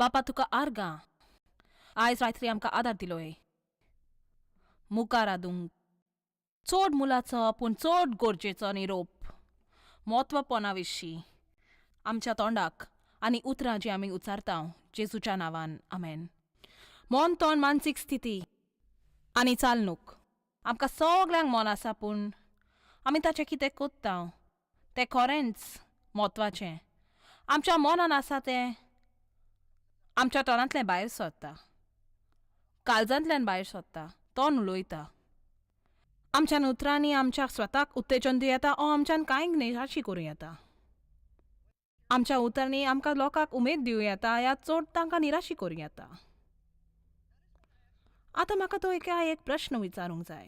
बापा तुका आर्गां आयज रात्री आमकां आदार दिलोय. मुखार आदूंक चड मुलाचो पूण चड गरजेचो निरोप म्हत्वपणा विशीं आमच्या तोंडाक आनी उतरां जीं आमी उच्चारता जेजूच्या नांवान आमेन. मन तोंड मानसीक स्थिती आनी चालणूक आमकां सगल्यांक मन आसा पूण आमी ताचें कितें कोत्ता तें खरेंच म्हत्वाचें. आमच्या मनान आसा तें आमच्या तोंडांतल्यान भायर सरता, काळजांतल्यान भायर सरता, तोंड उलयता. आमच्यान उतरांनी आमच्या स्वताक उत्तेजन दिवं येता ओ आमच्यान कांयक निराशी करूं येता. आमच्या उतरांनी आमकां लोकांक उमेद दिवं येता या चड तांकां निराशी करूं येता. आतां म्हाका तो एक प्रश्न विचारूंक जाय.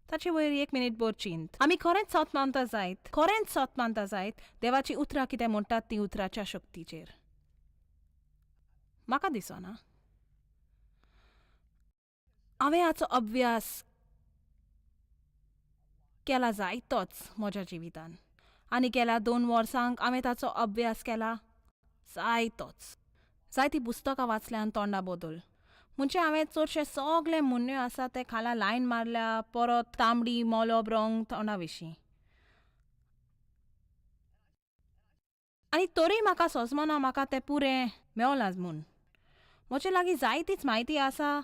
ताचे वयर 1 मिनीट भर चिंत. आमी खरेंच सत मानता जायत देवाची उतरां कितें म्हणटात ती उतराच्या शक्तीचेर. म्हाका दिसना. हांवें हाचो अभ्यास केला जायतोच म्हज्या जिवितान आनी गेल्या 2 वर्सांक हांवें ताचो अभ्यास केला जायतोच. जायतीं पुस्तकां वाचल्यान तोंडा बदल म्हणजे हांवें चडशे सगळे मुन्यो आसा ते खाला लायन मारल्या परत तांबडी मोलोब रंग तोंडा विशीं. आनी तरी म्हाका सोजमना म्हाका तें पुरें मेवलां म्हूण. म्हजे लागीं जायतीच म्हायती आसा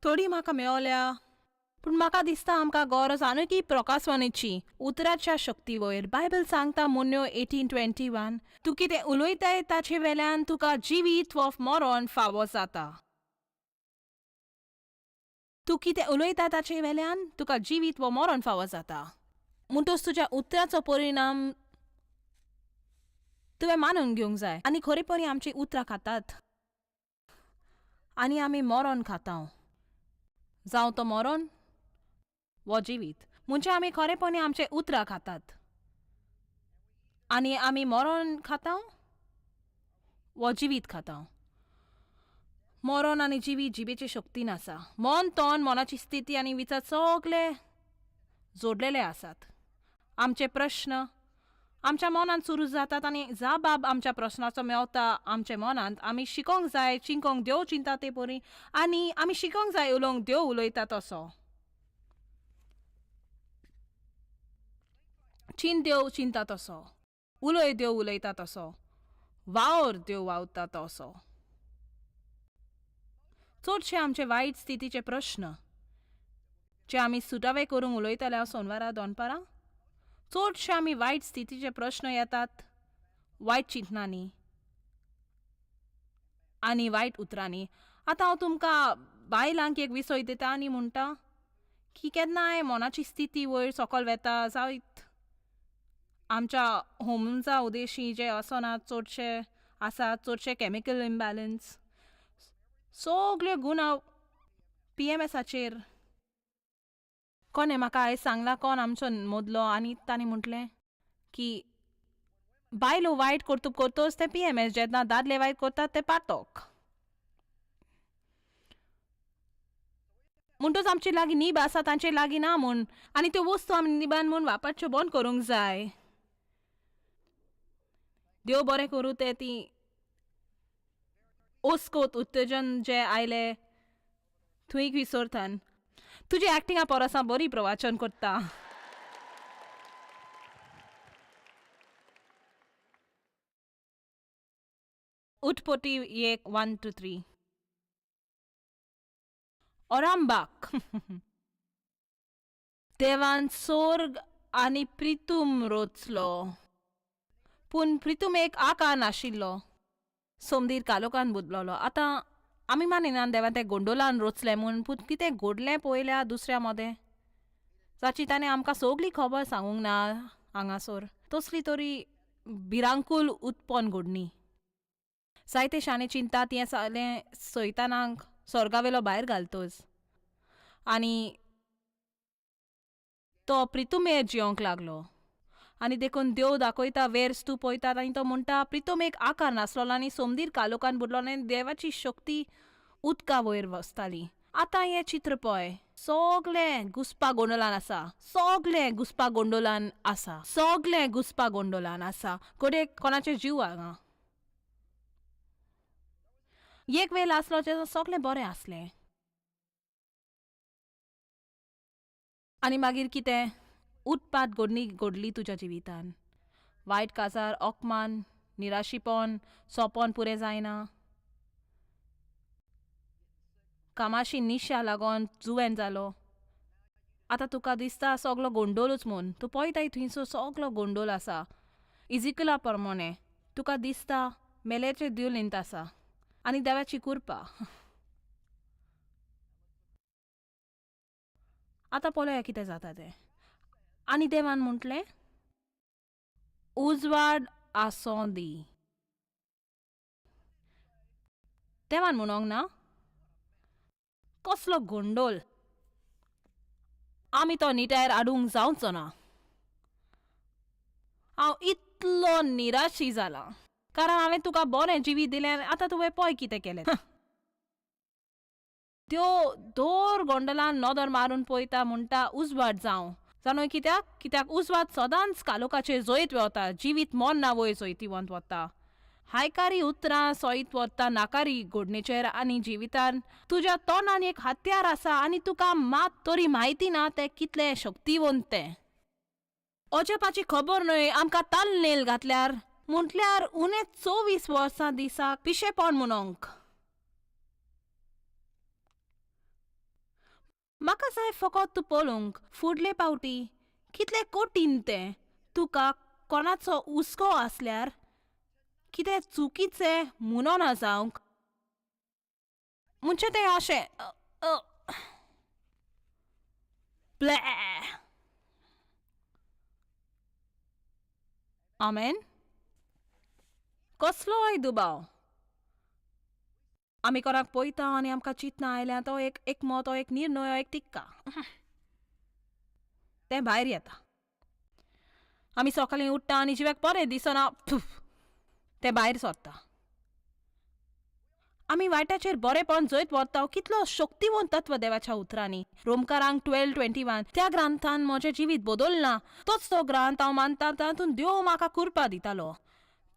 थोडी म्हाका मेवल्या पूण म्हाका दिसता आमकां गरज आनुकी प्रकाशवाणीची उतराच्या शक्ती वयर. बायबल सांगता मुन्यो 18:21 तूं कितें उलयताय ताचे वेल्यान तुका जिवीत वा मरण फावो जाता. तूं कितें उलयता ताचे वेल्यान तुका जिवीत वा मरण फावो जाता. म्हणटच तुज्या उतराचो परिणाम तुवें मानून घेवंक जाय. आनी खरेपणी आमची उतरां खातात आनी आमी मरण खाता जावं तो मरण वो जिवीत. म्हणजे आमी खरेपणी आमचे उतरां खातात आनी आमी मरण खाता वो जिवीत खाता. मरण आनी जिवीत जिबेचे शक्तीन आसा. मन तोंड मनाची स्थिती आनी विचार सगळे जोडलेले आसात. आमचे प्रश्न आमच्या मनान सुरू जातात आनी जाबाब आमच्या प्रश्नाचो मेवता आमच्या मनांत. आमी शिकोंक जाय चिंकोंक देव चिंता ते परी आनी आमी शिकोंक जाय उलोवंक देव उलयता तसो. चिंत देव चिंता तसो, उलय देव उलयता तसो, वावर देव वावता तसो. चडशे आमचे वायट स्थितीचे प्रश्न जे आमी सुटावे करूंक उलयतले सोनवारा दनपारां चडशे आमी वायट स्थितीचे प्रश्न येतात वायट चिंतनांनी आनी वायट उतरांनी. आतां हांव तुमकां बायलांक एक विसय दिता आनी म्हणटा की केन्नाय मनाची स्थिती वयर सकयल वेता जायत आमच्या होर्मोन्सा उदेशी जे आसना चडशे आसात चडशे कॅमिकल इम्बॅलन्स सगल्यो गुणां PMSाचेर. कोणें म्हाका आयज सांगला कोण आमचो मदलो आनी ताणें म्हटलें की बायलो वायट कर्तूब करतोच ते PMS जेन्ना दादले वायट करतात ते पातक. म्हणटच आमचे लागीं नीब आसा तांचे लागीं ना म्हूण आनी त्यो वस्तू आमी निबान म्हूण वापरच्यो बंद करूंक जाय. देव बरें करूं ते ती ओस्कोत उत्तेजन जे आयले थंय विसरतान. तुजी एक्टिंगा परसा बरी प्रवाचन करता. उत्पत्ती 1:1-3 ओरांबाक देवान स्वर्ग आनी प्रितूम रचलो पूण प्रितूम एक आकार नाशिल्लो सोमदीर कालोकान बुदलोलो. आतां आमी मानिना देवान तें गोंडोलान रचलें म्हूण पूण कितें घडलें पयल्या दुसऱ्या मदें जाची ताणें आमकां सगळी खबर सांगूंक ना हांगासर. तसली तरी भिरांकूळ उत्पन्न घडणी. जायते शाणे चिंतात हें जालें सैतानाक स्वर्गावेलो भायर घालतच आनी तो प्रितुमेर जियोंक लागलो आनी देखून देव दाखयता वेर्स तूं पळयतात आनी तो म्हणटा प्रितूम एक आकार नासलोलो आनी सोमदीर कालोकान बुडलोलो आनी देवाची शक्ती उदका वयर वचताली. आतां हें चित्र पळय सगळें घुस्पा गोंडोलान आसा. सगळें घुस्पा गोंडोलान आसा. घडये कोणाचे जीव हांगा एक वेळ आसलो जेन्ना सगळें बरें आसलें. आनी मागीर कितें उत्पात घडली तुज्या जिवितान. वायट काजार, अपमान, निराशीपण, सोंपण पुरें जायना. कामाशी निश्या लागोन जुवें जालो. आतां तुका दिसता सगलो गोंडोलूच म्हूण. तूं पळयताय थंयसर सगलो गोंडोल आसा. इजिकला प्रमाणे तुका दिसता मेलेचे दिवलींत आसा आनी देवाची कृपा. आतां पळोवया कितें जाता तें. आनी देवान म्हटलें उजवाड आसों दी. देवान म्हणोंक ना कसलो गोंडोल आमी तो निट्यार हाडूंक जावचो ना. हांव इतलो निराशी जाला कारण हांवें तुका बरें जिवीत दिलें आतां तुवें पळय कितें केलें. त्यो दोर गोंडलान नदर मारून पळयता म्हणटा उजवाड जावं. जाणो कित्याक उजवाड सदांच कालोकाचेर जैत वता. जिवीत मोन ना वयर जैतिवंत वता. हायकारी उतरां सयत वता नाकारी घोडणेचेर आनी जिवितान तुज्या तोंडान एक हत्यार आसा आनी तुका मात तरी म्हायती ना तें कितलें शक्तिवंत तें. अजापाची खबर न्हय आमकां ताल्लेल घातल्यार म्हटल्यार उणें 24 वर्सां दिसाक पिशेपण म्हणोंक. म्हाका जाय फकत तूं पळोवंक फुडले पावटी कितलें कठीण तें. तुका कोणाचो हुस्को आसल्यार कितें चुकीचें म्हणो ना जावंक. म्हणजे तें अशें प्ले. आमेन. कसलोय दुबाव आमी कोणाक पळयता आनी आमकां चिंतना आयल्यार तो एक एकमत हो एक निर्णय हो एक तिक्का तें भायर येता. आमी सकाळीं उठ्ठा आनी जिवाक बरें दिसना तें भायर सरता. आमी वायटाचेर बरेंपण जैत वता कितलो शक्तिवंत तत्व देवाच्या उतरांनी. रोमकारांक 12:21 त्या ग्रंथान म्हजें जिवीत बदलना. तोच तो ग्रंथ हांव मानता तातूंत देव म्हाका कृपा दितालो.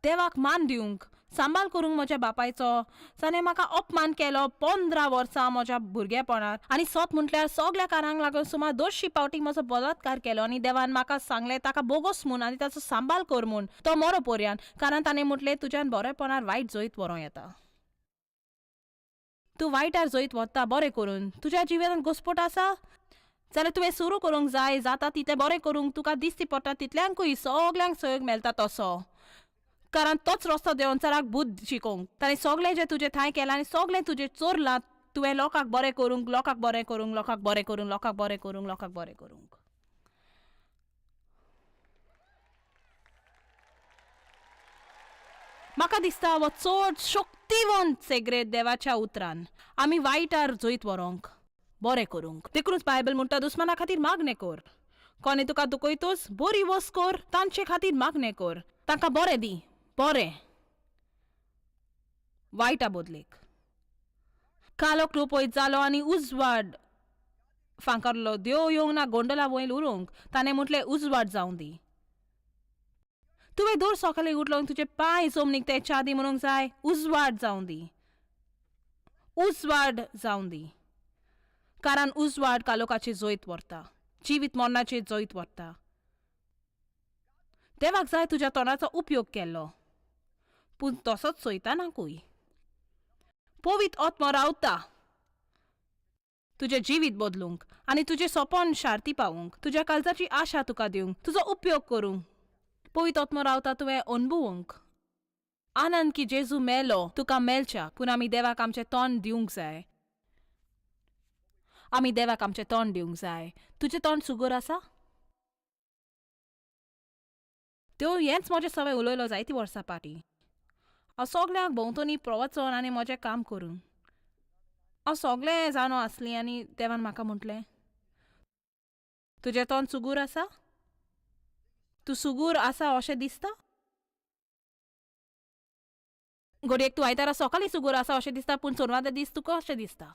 देवाक मान दिवंक सांबाळ करूंक म्हज्या बापायचो. ताणें म्हाका अपमान केलो 15 वर्सां म्हज्या भुरगेपणांत आनी सत म्हटल्यार सगल्या कारांक लागून सुमार 200 फावटी म्हजो बलात्कार केलो आनी देवान म्हाका सांगलें ताका बोगस म्हूण आनी ताचो सांबाळ कर म्हूण तो मरो पर्यान. कारण ताणें म्हटलें तुज्यान बरेपणान वायट जैत व्हरों येता. तूं वायटार जैत वता बरें करून तुज्या जिवितांत घुसपट आसा जाल्यार तुवें सुरू करूंक जाय. जाता तितलें बरें करूंक तुका दिसती पडटा तितल्यांकूय सगल्यांक सहयोग मेळटा तसो. कारण तोच रस्तो देंवन चराक बुद्ध शिकोवंक. ताणें सगळें जें तुजें थंय केलां आनी सगळें तुजें चोरलां तुवें लोकांक बरें करूंक लोकांक बरें करूंक लोकांक बरें करूंक लोकांक बरें करूंक लोकांक बरें करूंक. म्हाका दिसता हो चड शक्तिवंत सेग्रेद देवाच्या उतरान आमी वायटार जैत व्हरोंक बरें करूंक. देखूनच बायबल म्हणटा दुस्माना खातीर मागणें कर. कोणें तुका दुखयतोस बरी वस कर तांचे खातीर मागणें कर. तांकां बरें दी बरें वायटा बदलेक. कालोक लोपयत जालो आनी उजवाड फांकरलो. देव येवंक ना गोंडला वयर उरोवंक. ताणें म्हटलें उजवाड जावं दी. तुवें दर सकाळीं उठलो तुजे पांय जमनीक ते चादी म्हणूंक जाय उजवाड जावं दी. उजवाड जावं दी. कारण उजवाड कालोकाचेर जैत व्हरता. जिवीत मरणाचेर जैत व्हरता. देवाक जाय तुज्या तोंडाचो उपयोग केल्लो पूण तसोच सैतानाकूय. पवित्र आत्मा रावता तुजें जिवीत बदलूंक आनी तुजें सोंपण शार्ती पावूंक. तुज्या काळजाची आशा तुका दिवंक तुजो उपयोग करूंक. पवित्र आत्मा रावता तुवें अणभवूंक. आनंद की जेजू मेलो तुका मेलच्या पूण आमी देवाक आमचें तोंड दिवंक जाय. आमी देवाक आमचें तोंड दिवंक जाय. तुजें तोंड सुगोर आसा. त्यो हेंच म्हजें सवय उलयलो जायतीं वर्सां फाटीं. हांव सगल्यांक भोंवतणी प्रवचन आनी म्हजें काम करूं हांव सगळें जाणो आसलीं आनी देवान म्हाका म्हटलें तुजें तोंड सुगूर आसा. तूं सुगूर आसा अशें दिसता. घडयेक तूं आयतारा सकाळीं सुगूर आसा अशें दिसता पूण सोनवार दीस तुका अशें दिसता.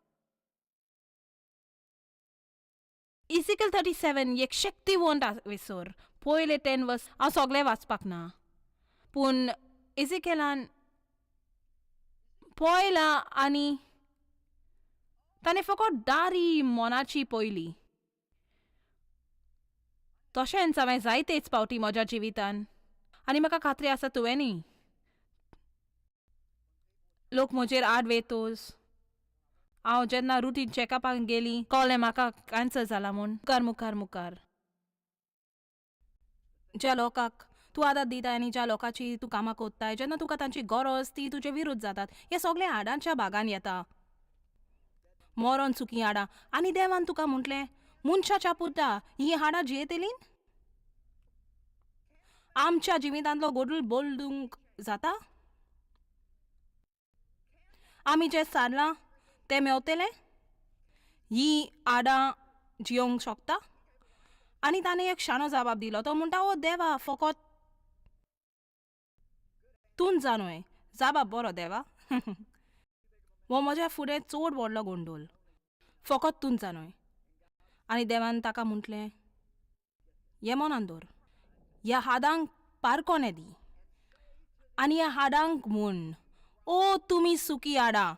इजिकल 37 एक शक्तिवंत विसर पयले 10 वर्स हांव सगळें वाचपाक ना पूण इजिकेलान पळयला आनी ताणें फकत दारी मनाची पळयली. तशेंच हांवें जायतेच फावटी म्हज्या जिवितान, आनी म्हाका खात्री आसा तुवेंय, लोक म्हजेर आड वेतोस. हांव जेन्ना रुटीन चॅकअपाक गेली कळ्ळें म्हाका कॅन्सर जाला म्हूण. मुखार मुखार मुखार ज्या लोकांक तूं आदार दिता आनी ज्या लोकांची तूं कामां कोत्ताय, जेन्ना तुका तांची गरज ती तुजे विरुद्ध जातात. हे सगळे हाडांच्या भागान येता. मरण चुकी हाडां. आनी देवान तुका म्हटलें मनशाच्या पुता ही हाडां जियेतलीं. आमच्या जिवितांतलो गोडूल बोलूंक जाता. आमी जें सारलां तें मेवतलें. ही हाडां जियोंक शकता. आनी ताणें एक शाणो जबाब दिलो. तो म्हणटा ओ देवा फकत तूंच जाणय. जबाब बरो देवा. हो म्हज्या फुडें चड व्हडलो गोंडोल. फकत तूंच जाणय. आनी देवान ताका म्हटलें हे मनान दवर. ह्या हाडांक पारकोने दी आनी ह्या हाडांक म्हूण ओ तुमी सुकी हाडां,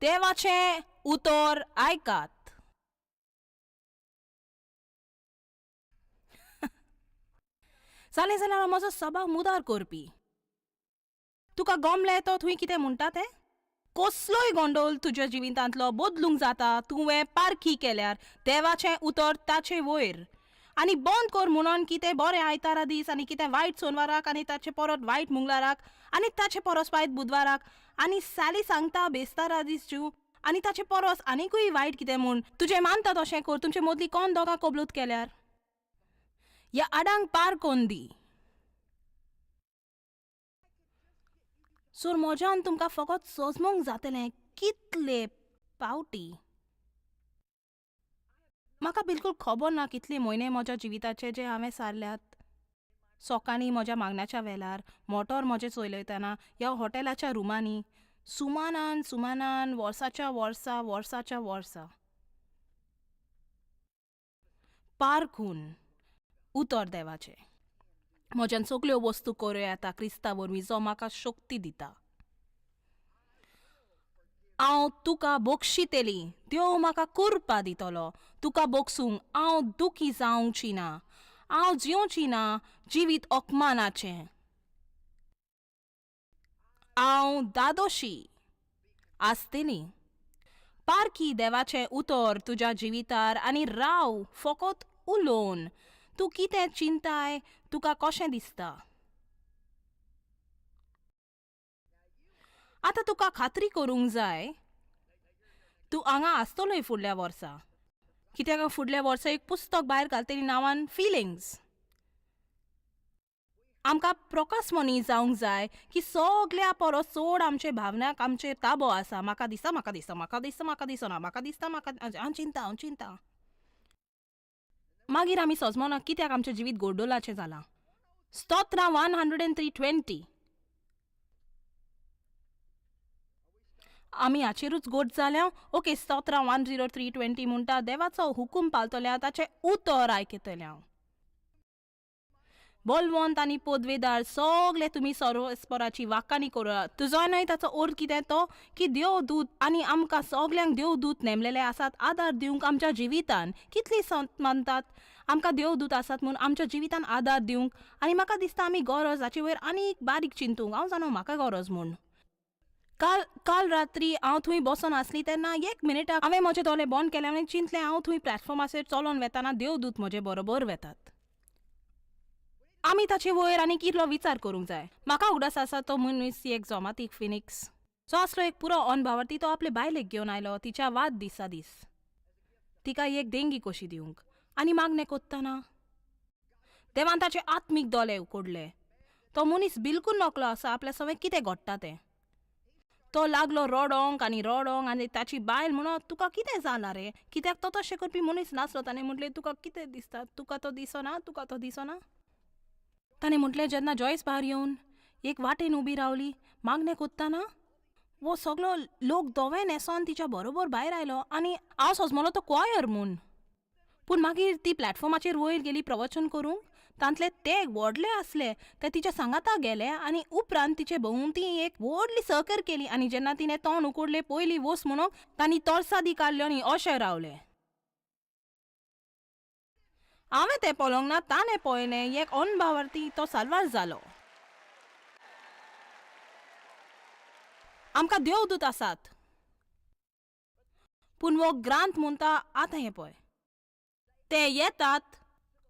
देवाचें उतर आयकात. जालें जाल्यार म्हजो सभाव मुदार करपी. तुका गमलें तो थंय कितें म्हणटा तें? कसलोय गोंडोल तुज्या जिवितांतलो बदलूंक जाता तुवें पारखी केल्यार. देवाचें उतर ताचे वयर. आनी बंद कर म्हणून कितें बरें आयतारा दीस आनी कितें वायट सोनवाराक आनी ताचे परत वायट मंगळाराक आनी ताचे परस वायट बुधवाराक आनी साली सांगता बेस्तारा दीस ज्यू आनी ताचे परस आनीकूय वायट कितें म्हूण तुजें मानता तशें कर. तुमचे मदली कोण दोगां कबलूत केल्यार ह्या आडांक पार कोन्न दी. सोर म्हज्यान तुमकां फकत सोजमूंक जातलें कितले पावटी. म्हाका बिलकूल खबर ना कितले म्हयने म्हज्या जिविताचे जे हांवें सारल्यात. सकाळीं म्हज्या मागण्याच्या वेळार, मोटोर म्हजें चलयतना ह्या हॉटेलाच्या रुमांनी सुमानान सुमानान वर्साच्या वर्सा पारखून उतर देवाचें. म्हज्यान सगल्यो वस्तू करूं येता क्रिस्ता वरवीं जो म्हाका शक्ती दिता. हांव तुका बोक्षितेली. देव म्हाका कुर्पा दितलो. तुका बोगसूंक हांव दुखी जावची ना. हांव जियोची ना जिवीत अपमानाचें. हांव दादोशी आसतली. पारखी देवाचें उतर तुज्या जिवितार आनी राव फकत उलोवन. तूं कितें चिंताय, तुका कशें दिसता. आतां तुका खात्री करूंक जाय तूं हांगा आसतलोय फुडल्या वर्सा. कित्याक फुडल्या वर्सा एक पुस्तक भायर घालतली नांवान फिलिंग्स. आमकां प्रकाशमणी जावंक जाय की सगल्या परस चड आमचे भावनाक आमचेर ताबो आसा. म्हाका दिसता म्हाका दिसता म्हाका दिसता म्हाका दिसना म्हाका दिसता म्हाका हांव चिंता. मागीर आमी सजमना कित्याक आमचें जिवीत गोडोलाचें जालां. स्तोत्रां 103:20 आमी हाचेरूच गोड जाल्या. ओके स्तोत्रां 103:20 म्हणटा देवाचो हुकूम पाळतल्या ताचें उतर आयकतल्या. बलवंत आनी पदवेदार सगळे तुमी सर्वेस्पराची वाखाणी करात. तुजो न्हय ताचो अर्थ कितें तो की देवदूत आनी आमकां सगल्यांक देवदूत नेमलेले आसात आदार दिवंक आमच्या जिवितान. कितली संत मानतात आमकां देवदूत आसात म्हूण आमच्या जिवितान आदार दिवंक. आनी म्हाका दिसता आमी गरज हाचे वयर आनीक बारीक चिंतूंक. हांव जाणा म्हाका गरज म्हूण. काल रात्री हांव थंय बसून आसली तेन्ना 1 मिनिटाक हांवें म्हजें दोळे बंद केलें आनी चिंतलें हांव थंय प्लॅटफॉर्माचेर चलोन वेताना देवदूत म्हजे बरोबर वेतात. आमी ताचे वयर आनी कितलो विचार करूंक जाय. म्हाका उगडास आसा तो मनीस एक जोमातीक फिनिक्स जो आसलो एक पुरो अनभावार्थी. तो आपले बायलेक घेवन आयलो तिच्या वाद दिसा दीस तिका एक देंगी कशी दिवंक आनी मागणें कोत्ताना देवान ताचे आत्मीक दोळे उकडले. तो मनीस बिलकूल नकलो आसा आपल्या सवय कितें घडटा तें. तो लागलो रडोंक आनी ताची बायल म्हणो तुका कितें जालां रे. कित्याक तो तशें करपी मनीस नासलो. ताणें म्हटलें तुका कितें दिसता तुका तो दिसना. ताणें म्हटलें जेन्ना जॉयस भायर येवन एक वाटेन उबी रावली मागणें कोत्ताना वो सगलो लोक धवे न्हेसोन तिच्या बरोबर भायर आयलो आनी हांव सोजमलो तो क्वायर म्हूण. पूण मागीर ती प्लॅटफॉर्माचेर वयर गेली प्रवचन करूंक. तांतले ते व्हडले असले ते तिच्या सांगाता गेले आनी उपरांत तिचे भोंवती एक व्हडली सर्कर केली आनी जेन्ना तिणें तोंड उकडले पयली वोस म्हणून तांणी तोरसादी काडल्यो आनी अशे रावले. हांवें तें पळोवंक ना, ताणें पळयलें. एक अनभावार्थी तो साल्वार जालो. आमकां देवदूत आसात, पूण वो ग्रांथ म्हणटा आतां हें पळय, ते येतात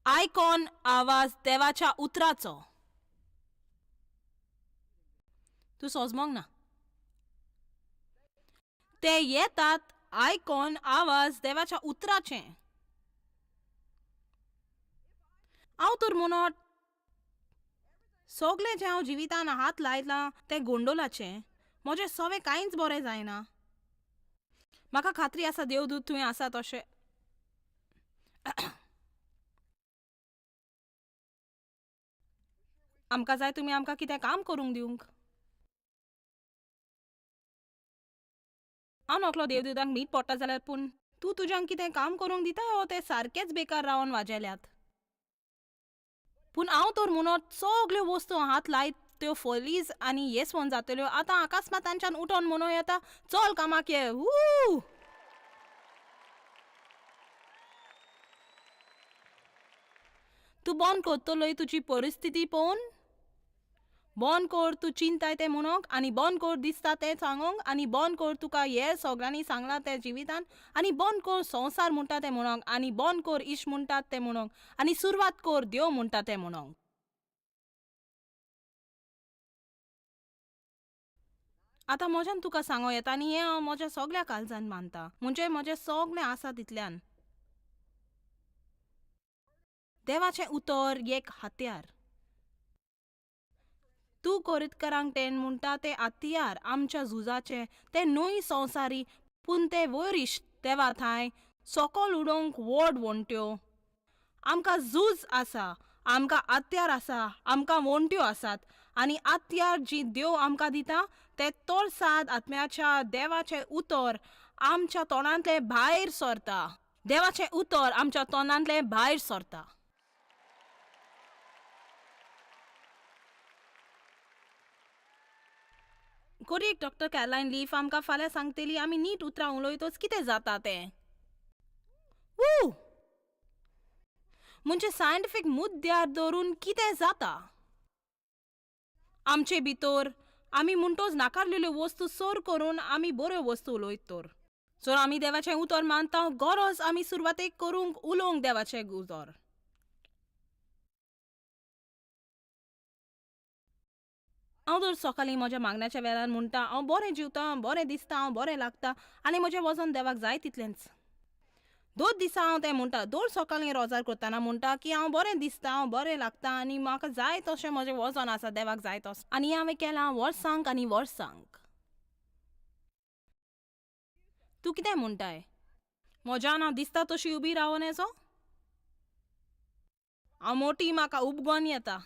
आयकॉन आवाज देवाच्या उतराचो. तूं सोजमोंक ना. ते येतात आयकॉन आवाज देवाच्या उतराचे. हांव तर म्हणत सगळे जे हांव जिवितान हात लायलां ते गोंडोलाचे म्हजें सवें कांयच बरें जायना. म्हाका खात्री आसा देवदूत थंय आसा तशें. आमकां जाय तुमी आमकां कितें काम करूंक दिवंक. हांव नकलो देवदूतांक मीठ पडटा जाल्यार, पूण तूं तुज्यांक कितें काम करूंक दिता वो ते सारकेच बेकार रावन वाजेल्यात. पूण हांव तर म्हणत सगल्यो वस्तू हात लायत त्यो फलीज आनी येसवण जातल्यो. आतां अकस्मात तांच्यान उठोन म्हणूं येता, चल कामाक ये. तूं बंद करतलोय तुजी परिस्थिती पळोवन. बंद कर तूं चिंताय तें म्हणूंक, आनी बंद कर दिसता तें सांगूंक, आनी बंद कर तुका हें सगळ्यांनी सांगलां तें जिवितान, आनी बंद कर संवसार म्हणटा तें म्हणूंक, आनी बंद कर इश्ट म्हणटात तें म्हणूंक, आनी सुरवात कर देव म्हणटा तें म्हणूंक. आतां म्हज्यान तुका सांगो येता आनी हें हांव म्हज्या सगळ्या काळजान मानता, म्हणजे म्हजें सगळें आसा तितल्यान. देवाचें उतर एक हत्यार. तूं कोरीतकरांक तें म्हणटा ते हत्यार आमच्या झुजाचे ते न्हय संवसारी, पूण ते वयर इश्ट देवा थंय सकयल उडोवंक व्हड वणट्यो. आमकां झूज आसा, आमकां हत्यार आसा, आमकां वणट्यो आसात, आनी हत्यार जी देव आमकां दिता ते तोरसाद आत्म्याच्या देवाचें उतर आमच्या तोंडांतले भायर सरता. देवाचें उतर आमच्या तोंडांतले भायर सरता. कोरीक डॉक्टर कॅरलायन लीफ आमकां फाल्यां सांगतली आमी नीट उतरां उलयतच कितें जाता तें. म्हणजे सायंटिफीक मुद्द्यार धरून कितें जाता आमचे भितर. आमी म्हणटोच नाकारलेल्यो वस्तू सर करून आमी बऱ्यो वस्तू उलयत तर. सो आमी देवाचें उतर मानता, गरज आमी सुरवातेक करूंक उलोवंक देवाचें उतर. हांव तर सकाळीं म्हज्या मागण्याच्या वेळार म्हणटा हांव बरें जिवतां, बरें दिसता, हांव बरें लागता, आनी म्हजें वजन देवाक जाय तितलेंच. दोन दिसा हांव तें म्हणटा, दर सकाळीं रोजार करतना म्हणटा की हांव बरें दिसता, हांव बरें लागता, आनी म्हाका जाय तशें म्हजें वजन आसा देवाक जाय तसो. आनी हांवें केलां वर्सांक आनी वर्सांक. तूं कितें म्हणटाय? म्हज्यान हांव दिसता तशी उबी रावून येसो? हांव मोटी, म्हाका उबगोन येता.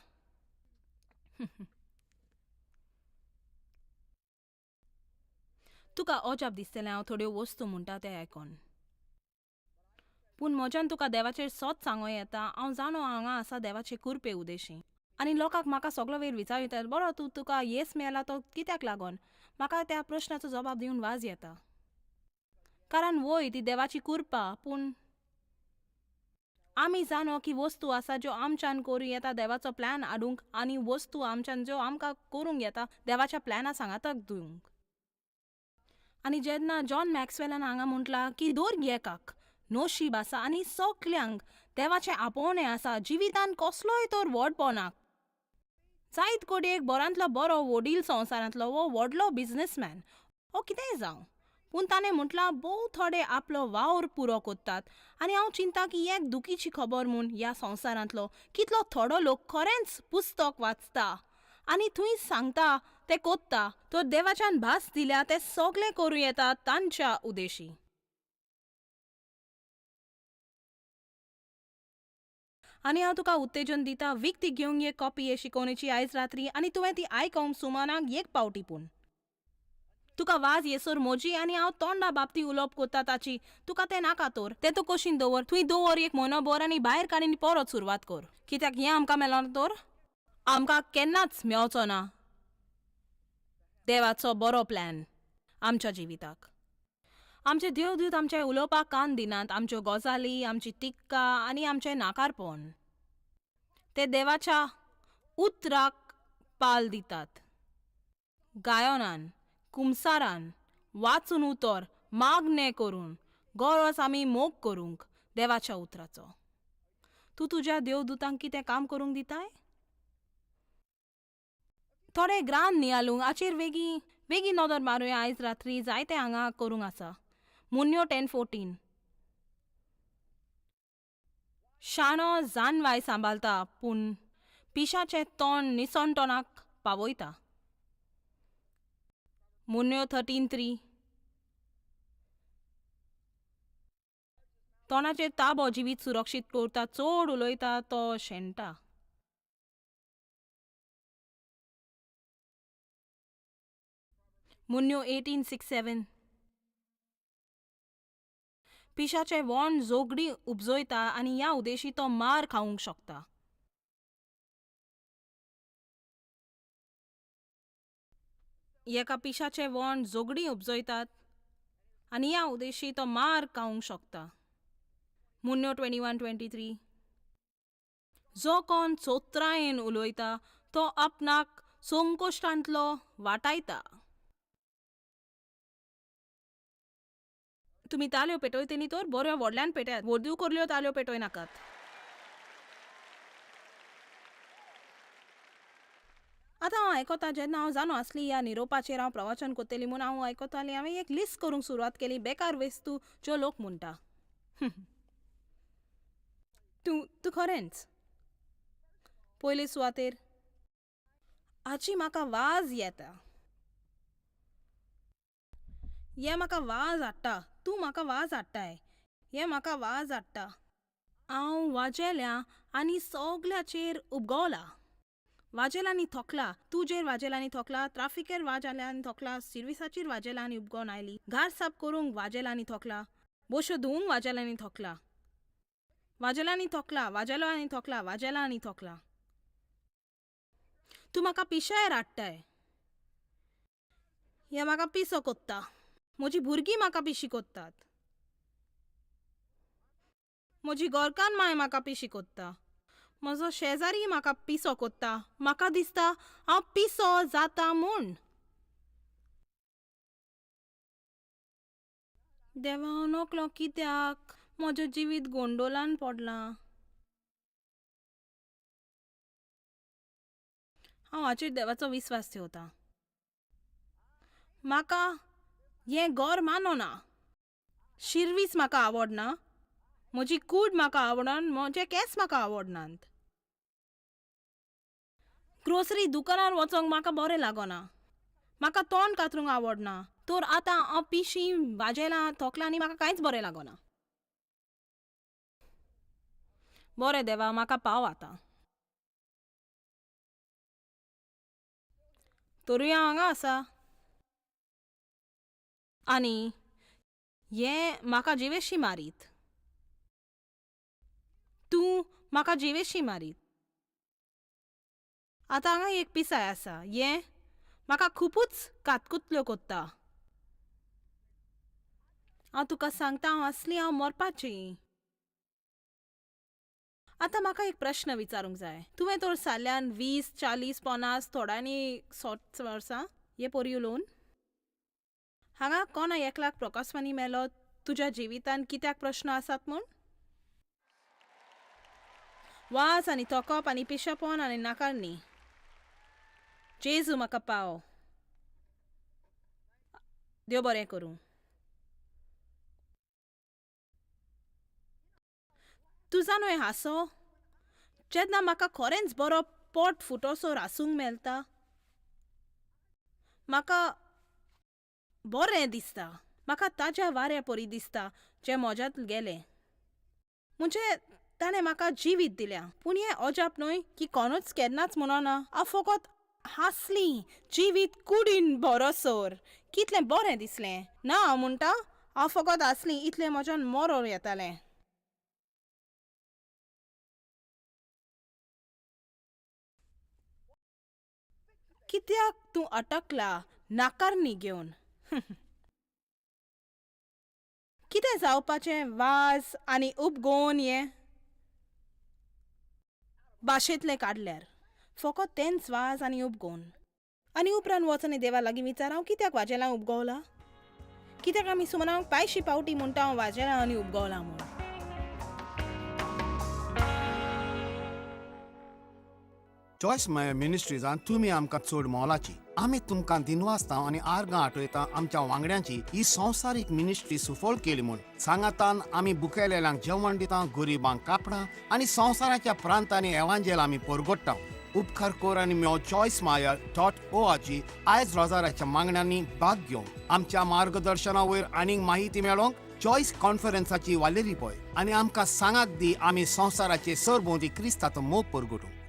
तुका अजाप दिसतलें हांव थोड्यो वस्तू म्हणटा ते आयकोन, पूण म्हज्यान तुका देवाचेर सोच सांगो येता. हांव जाणो हांगा आसा देवाचे कृपे उदेशी. आनी लोकांक म्हाका सगळो वेळ विचारतात, बरो तुका येस मेला तो कित्याक लागोन. म्हाका त्या प्रश्नाचो जबाब दिवन वाज येता. कारण वय ती देवाची कृपा, पूण आमी जाणो की वस्तू आसा ज्यो आमच्यान करूं येता देवाचो प्लॅन हाडूंक, आनी वस्तू आमच्यान ज्यो आमकां करूंक येता देवाच्या प्लॅना सांगाताक दिवंक. आनी जेन्ना जॉन मॅक्सवेलान हांगा म्हटलां की दर एकाक नोशीब आसा आनी सगल्यांक देवाचें आपोवणें आसा जिवितान कसलोय तर व्हडपणाक. जायत कोडयेक बऱ्यांतलो बरो वडील संवसारांतलो वो व्हडलो बिझनेसमॅन हो कितेंय जावं, पूण ताणें म्हटलां भोव थोडे आपलो वावर पुरो कोत्तात. आनी हांव चिंता की एक दुखीची खबर म्हूण ह्या संवसारांतलो कितलो थोडो लोक खरेंच पुस्तक वाचता आनी थंय सांगता ते कोत्ता, तर देवाच्यान भास दिल्या ते सगळे करूं येता तांच्या उदेशी. आनी हांव तुका उत्तेजन दिता, विकती घेवंक एक कॉपी हे शिकोवणेची आयज रात्री, आनी तुवें ती आयकूंक सुमाराक एक पावटी पूण. तुका वाज येसर म्हजी आनी हांव तोंडा बाबती उलोवप कोत्ता ताची. तुका तें नाका तर तें तूं कशीन दवर, थंय दवर एक म्हयनोभर आनी भायर काडीन परत सुरवात कर. कित्याक हें आमकां मेळना तर आमकां केन्नाच मेळचो ना देवाचो बरो प्लॅन आमच्या जिविताक. आमचे देवदूत आमचे उलोवपाक कान दिनात, आमच्यो गजाली, आमची तिक्का आनी आमचें नाकारपण ते देवाच्या उतराक पाल दितात. गायनान, कुमसारान वाचून उतर मागणें करून गरज आमी मोग करूंक देवाच्या उतराचो. तूं तुज्या देवदूतांक कितें काम करूंक दिताय? थोडे ग्रांद नियालूंक हाचेर वेगीं नदर मारूया. आयज रात्री जायते हांगा करूंक आसा. मुन्यो 10:14 शाणो जानवाय सांबाळता पूण पिशाचें तोंड निसणटोणाक पावयता. मुन्यो 13:3 तोंडाचेर ताबो जिवीत सुरक्षीत करता, चड उलयता तो शेणटा. मुन्यो 18:6-7 पिशाचे वोण जोगडी उपजयता आनी ह्या उद्देशी तो मार खावंक शकता. एका पिशाचे वोण जोगडी उपजयतात आनी ह्या उद्देशी तो मार खावंक शकता. मुन्यो 21:23 जो कोण चोत्रायेन उलयता तो आपणाक संकोश्टांतलो वाटायता. तुमी ताल्यो पेटयतली तर बऱ्यो व्हडल्यान पेटयात, व्हडल्यो करल्यो ताल्यो पेटोय नाकात. आतां हांव आयकता जेन्ना हांव जाणो आसली ह्या निरोपाचेर हांव प्रवचन करतली म्हूण हांव आयकतालें, हांवें एक लिस्ट करूंक सुरवात केली बेकार वस्तू ज्यो लोक म्हणटा. तूं खरेंच पयले सुवातेर हाची म्हाका वाज येता, हें म्हाका वाज हाडटा. तूं म्हाका वाज हाडटाय, हें म्हाका वाज हाडटा. हांव वाजेल्या आनी सगल्याचेर उबगवला. वाजेलांनी थोकला, तुजेर वाजेलांनी थोकला, ट्राफिकेर वाजेलांनी थोकला, सर्विसाचेर वाजेलांनी उबगोवन आयली, घर साफ करूंक वाजेलांनी थोकला, बोश्यो धुवंक वाजेलांनी थोकला, वाजेलांनी थोकला, वाजेलांनी थोकला, वाजेलांनी थोकला. तूं म्हाका पिशायर हाडटाय, हें म्हाका पिसो कोत्ता. म्हजीं भुरगीं म्हाका पिशी कोत्तात, म्हजी गोरकान माय म्हाका पिशी कोत्ता, म्हजो शेजारी म्हाका पिसो कोत्ता. म्हाका दिसता हांव पिसो जाता म्हूण. देवा हांव नकलो कित्याक म्हजें जिवीत गोंडोलान पडलां. हांव हाचेर देवाचो विस्वास ठेवतां. म्हाका हें घर मानना, शिर्वीस म्हाका आवडना, म्हजी कूड म्हाका आवडना, म्हजे केंस म्हाका आवडनात, ग्रोसरी दुकानार वचोंक म्हाका बरें लागना, म्हाका तोंड कातरूंक आवडना, तर आतां हांव पिशी वाजेलां थोकलां आनी म्हाका कांयच बरें लागना. बरें देवा म्हाका पाव आतां. तरूय हांव हांगा आसा आनी हें म्हाका जिवेशी मारीत. तूं म्हाका जिवेशी मारीत. आतां हांगा एक पिसाय आसा, हें म्हाका खुबूच कातकुतल्यो कोत्ता. हांव तुका सांगता हांव मरपाची. आतां म्हाका एक प्रश्न विचारूंक जाय. तुवें तर साल्ल्यान 20, 40, 50 थोड्यांनी 100 वर्सां हे पोरयो उलोवन हांगा कोणा एकल्याक प्रकाशवाणी मेलो तुज्या जिवितान कित्याक प्रश्न आसात म्हूण? वाज आनी तोकप आनी पिशेपण आनी नाकारणी. जेजू म्हाका पाव. देव बरें करूं. तूं जाणूय हांसो जेन्ना म्हाका खरेंच बरो पोट फुटोसोर हांसूंक मेळटा, म्हाका बरें दिसता. म्हाका ताज्या वाऱ्या परी दिसता जे म्हज्यात गेले. म्हणजे ताणें म्हाका जिवीत दिल्या. पूण हें अजाप न्हय की कोणूच केन्नाच म्हणना हांव फकत हांसलीं जिवीत कुडीन भरोसोर कितलें बरें दिसलें. ना हांव म्हणटा हांव फकत हांसलीं इतलें म्हज्यान मरोर येतालें. कित्याक तूं अटकला नाकारणी घेवन? कितें जावपाचें वाज आनी उपगोवन ये भाशेंतलें काडल्यार फकत तेंच वाज आनी उपगोवन. आनी उपरांत वचून देवा लागीं विचार हांव कित्याक वाजेलां उपगोवला? कित्याक आमी सुमनाक पायशी पावटी म्हणटा हांव वाजेलां आनी उपगोवलां म्हूण. चॉयस मिनिस्ट्रीजान तुमी आमकां चड मोलाची. आमी तुमकां दिनवासता आनी आर्गां आठयता आमच्या वांगड्यांची ही संवसारीक मिनिस्ट्री सुफोळ केली म्हूण. सांगातान आमी बुकेलेल्यांक जेवण दिता, गरिबांक कापडां आनी संवसाराच्या प्रांतांनी एवांजेल आमी परगोडटा. उपकार कर आनी मेळ choicemayer.org आयज रोजाराच्या मागण्यांनी भाग घेवन आमच्या मार्गदर्शना वयर आनीक माहिती मेळोवंक चॉयस कॉन्फरन्साची वालेरी पळय आनी आमकां सांगात दी आमी संवसाराचे सरभोंवती क्रिस्ताचो मोग परगोटूंक.